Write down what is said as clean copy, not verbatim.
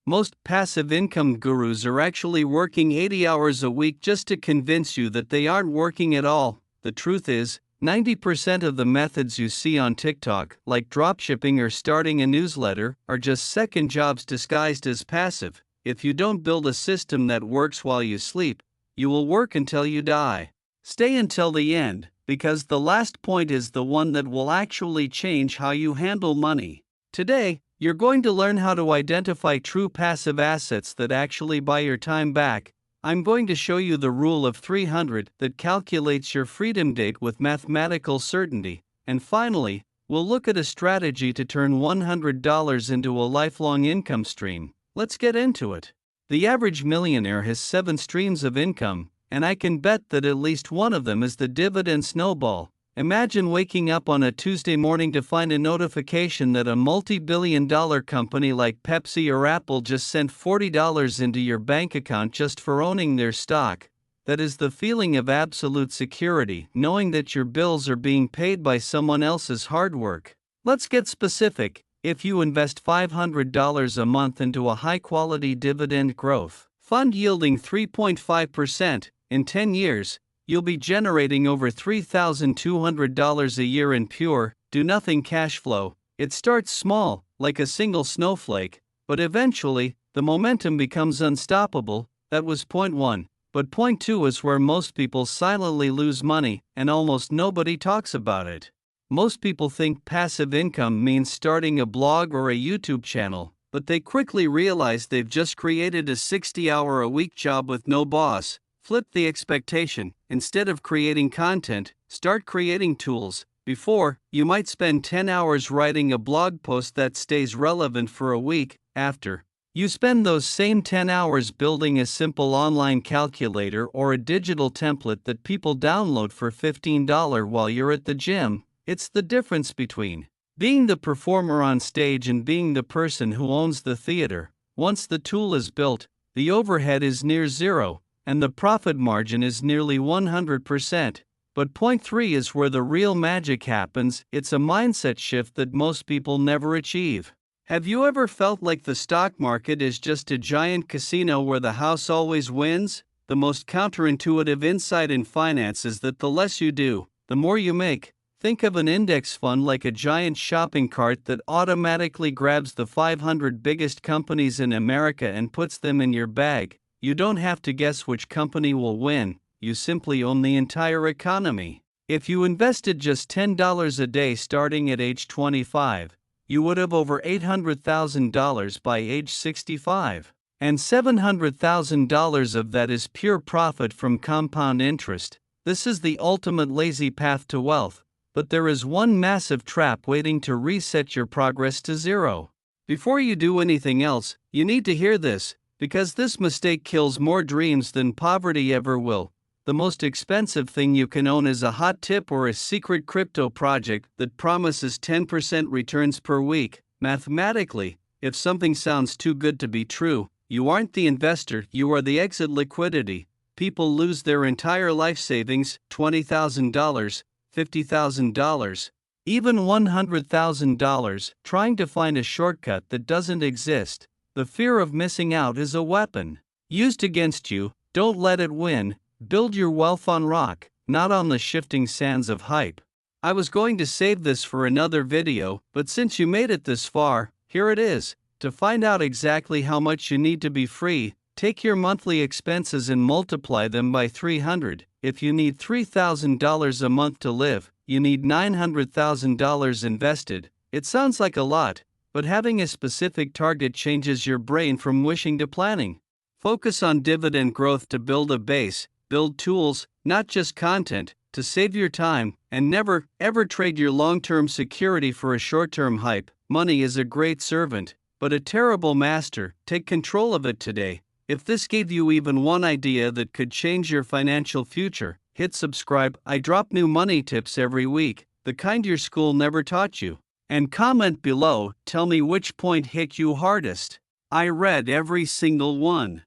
Most passive income gurus are actually working 80 hours a week just to convince you that they aren't working at all. The truth is, 90% of the methods you see on TikTok, like dropshipping or starting a newsletter, are just second jobs disguised as passive. If you don't build a system that works while you sleep, you will work until you die. Stay until the end, because the last point is the one that will actually change how you handle money. Today, you're going to learn how to identify true passive assets that actually buy your time back. I'm going to show you the rule of 300 that calculates your freedom date with mathematical certainty. And finally, we'll look at a strategy to turn $100 into a lifelong income stream. Let's get into it. The average millionaire has 7 streams of income, and I can bet that at least one of them is the dividend snowball. Imagine waking up on a Tuesday morning to find a notification that a multi-billion-dollar company like Pepsi or Apple just sent $40 into your bank account just for owning their stock. That is the feeling of absolute security, knowing that your bills are being paid by someone else's hard work. Let's get specific. If you invest $500 a month into a high-quality dividend growth fund yielding 3.5% in 10 years, you'll be generating over $3,200 a year in pure, do-nothing cash flow. It starts small, like a single snowflake, but eventually, the momentum becomes unstoppable. That was point 1. But point 2 is where most people silently lose money, and almost nobody talks about it. Most people think passive income means starting a blog or a YouTube channel, but they quickly realize they've just created a 60-hour-a-week job with no boss. Flip the expectation. Instead of creating content, start creating tools. Before, you might spend 10 hours writing a blog post that stays relevant for a week. After, you spend those same 10 hours building a simple online calculator or a digital template that people download for $15 while you're at the gym. It's the difference between being the performer on stage and being the person who owns the theater. Once the tool is built, the overhead is near zero, and the profit margin is nearly 100%. But point 3 is where the real magic happens. It's a mindset shift that most people never achieve. Have you ever felt like the stock market is just a giant casino where the house always wins? The most counterintuitive insight in finance is that the less you do, the more you make. Think of an index fund like a giant shopping cart that automatically grabs the 500 biggest companies in America and puts them in your bag. You don't have to guess which company will win, you simply own the entire economy. If you invested just $10 a day starting at age 25, you would have over $800,000 by age 65. And $700,000 of that is pure profit from compound interest. This is the ultimate lazy path to wealth. But there is one massive trap waiting to reset your progress to zero. Before you do anything else, you need to hear this, because this mistake kills more dreams than poverty ever will. The most expensive thing you can own is a hot tip or a secret crypto project that promises 10% returns per week. Mathematically, if something sounds too good to be true, you aren't the investor, you are the exit liquidity. People lose their entire life savings, $20,000. $50,000, even $100,000, trying to find a shortcut that doesn't exist. The fear of missing out is a weapon used against you. Don't let it win. Build your wealth on rock, not on the shifting sands of hype. I was going to save this for another video, but since you made it this far, here it is. To find out exactly how much you need to be free, take your monthly expenses and multiply them by 300. If you need $3,000 a month to live, you need $900,000 invested. It sounds like a lot, but having a specific target changes your brain from wishing to planning. Focus on dividend growth to build a base, build tools, not just content, to save your time, and never, ever trade your long-term security for a short-term hype. Money is a great servant, but a terrible master. Take control of it today. If this gave you even one idea that could change your financial future, hit subscribe. I drop new money tips every week, the kind your school never taught you. And comment below, tell me which point hit you hardest. I read every single one.